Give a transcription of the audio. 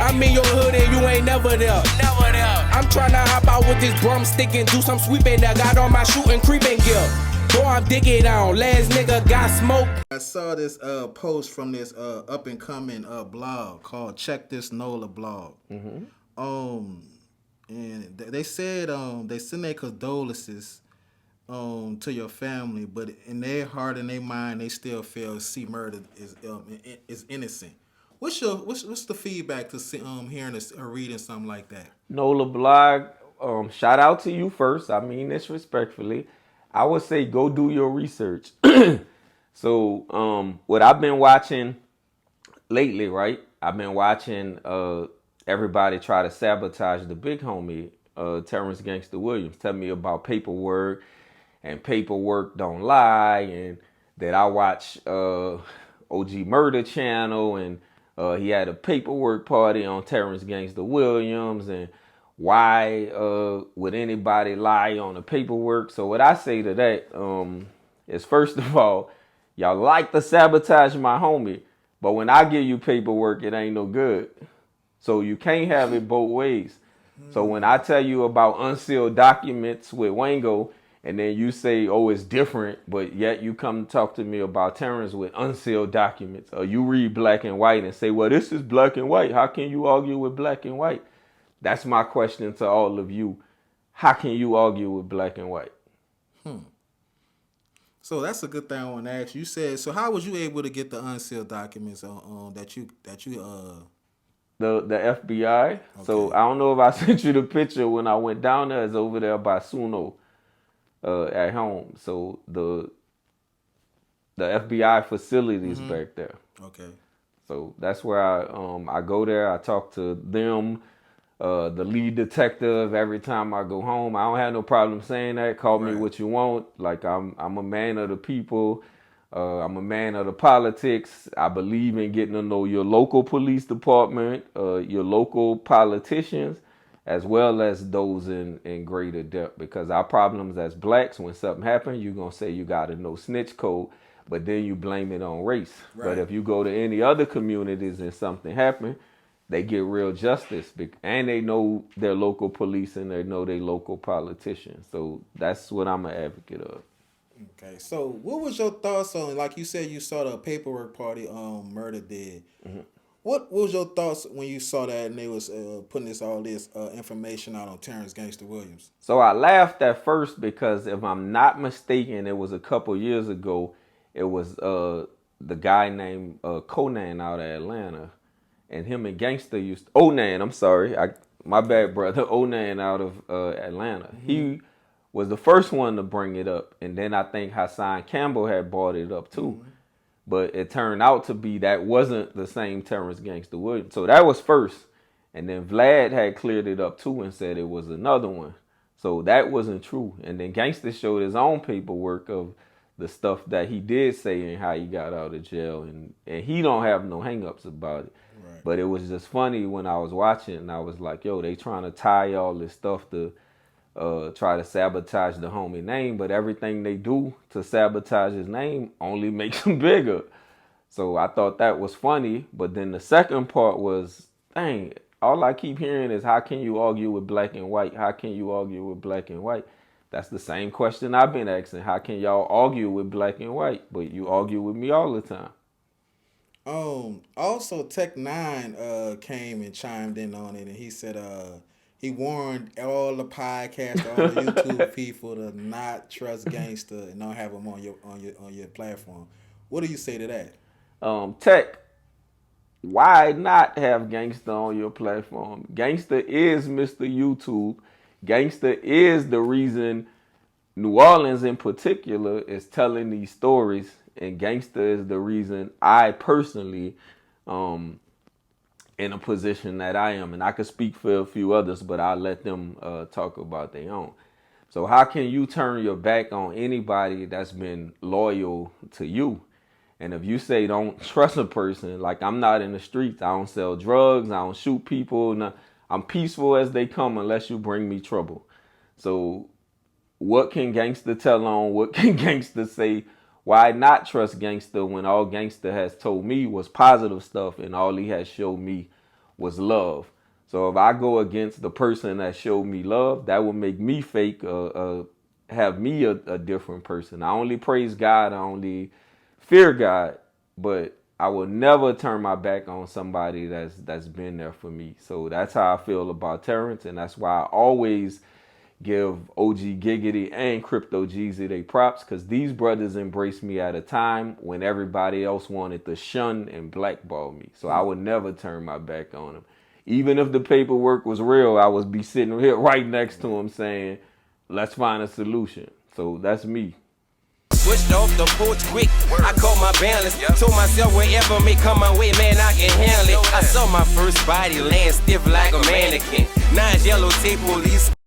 I'm in your hood and you ain't never there. I'm tryna hop out with this broomstick and do some sweeping. I got on my shooting creeping gear. Boy, I'm digging down. Last nigga got smoke. I saw this post from this up and coming blog called Check This Nola Blog. And they said they send their condolences to your family, but in their heart and their mind, they still feel C Murder is innocent. What's the feedback to hearing this or reading something like that? Nola Blog, shout out to you first. I mean this respectfully. I would say go do your research. So what I've been watching lately, right? I've been watching everybody try to sabotage the big homie, Terrance Gangsta Williams. Tell me about paperwork and paperwork don't lie, and that I watch OG Murder Channel, and he had a paperwork party on Terrance Gangsta Williams, and why would anybody lie on the paperwork? So what I say to that is, first of all, y'all like to sabotage my homie, but when I give you paperwork, it ain't no good. So you can't have it both ways. So when I tell you about unsealed documents with Wango, and then you say, oh, it's different, but yet you come to talk to me about Terrance with unsealed documents, or you read black and white and say, well, this is black and white. How can you argue with black and white? That's my question to all of you. How can you argue with black and white? So that's a good thing I want to ask you. You said, so how was you able to get the unsealed documents that you The FBI. Okay. So I don't know if I sent you the picture when I went down there. It's over there by Suno at home. So the FBI facilities back there. Okay. So that's where I go there. I talk to them, the lead detective, every time I go home. I don't have no problem saying that. Call me what you want. Like I'm a man of the people. I'm a man of the politics. I believe in getting to know your local police department, your local politicians, as well as those in greater depth. Because our problems as blacks, when something happens, you're going to say you got to know snitch code, but then you blame it on race. Right. But if you go to any other communities and something happens, they get real justice. And they know their local police and they know their local politicians. So that's what I'm an advocate of. Okay, so what was your thoughts on, like you said, you saw the paperwork party Murder did. What was your thoughts when you saw that and they was putting all this information out on Terrance Gangsta Williams? So I laughed at first because if I'm not mistaken, it was a couple years ago. It was the guy named Conan out of Atlanta, and him and Gangsta used to, Onan. I'm sorry, my bad, brother. Onan out of Atlanta. He was the first one to bring it up, and then I think Hassan Campbell had brought it up too. But it turned out to be that wasn't the same Terrance Gangsta Williams. So that was first. And then Vlad had cleared it up too and said it was another one. So that wasn't true. And then Gangsta showed his own paperwork of the stuff that he did say and how he got out of jail. And he don't have no hang-ups about it. Right. But it was just funny when I was watching, and I was like, yo, they trying to tie all this stuff to try to sabotage the homie name, but everything they do to sabotage his name only makes him bigger. So I thought that was funny. But then the second part was, dang, all I keep hearing is, how can you argue with black and white? How can you argue with black and white? That's the same question I've been asking. How can y'all argue with black and white? But you argue with me all the time. Also, Tech Nine came and chimed in on it, and he said he warned all the podcasts, all the YouTube people to not trust Gangsta and not have them on your platform. What do you say to that? Tech, why not have Gangsta on your platform? Gangsta is Mr. YouTube. Gangsta is the reason New Orleans in particular is telling these stories, and Gangsta is the reason I personally in a position that I am. And I could speak for a few others, but I'll let them talk about their own. So how can you turn your back on anybody that's been loyal to you? And if you say don't trust a person, like I'm not in the streets, I don't sell drugs, I don't shoot people, no, I'm peaceful as they come unless you bring me trouble. So what can Gangsta tell on? What can Gangsta say? Why not trust Gangsta when all Gangsta has told me was positive stuff and all he has showed me was love. So if I go against the person that showed me love, that would make me fake, have me a different person. I only praise God, I only fear God, but I will never turn my back on somebody that's been there for me. So that's how I feel about Terrance, and that's why I always give OG Giggity and Crypto Geezy they props, because these brothers embraced me at a time when everybody else wanted to shun and blackball me. So I would never turn my back on them. Even if the paperwork was real, I would be sitting here right next to him saying, let's find a solution. So that's me. Switched off the porch quick, I caught my balance. Told myself wherever may come my way, man, I can handle it. I saw my first body laying stiff like a mannequin. 9 yellow tape police.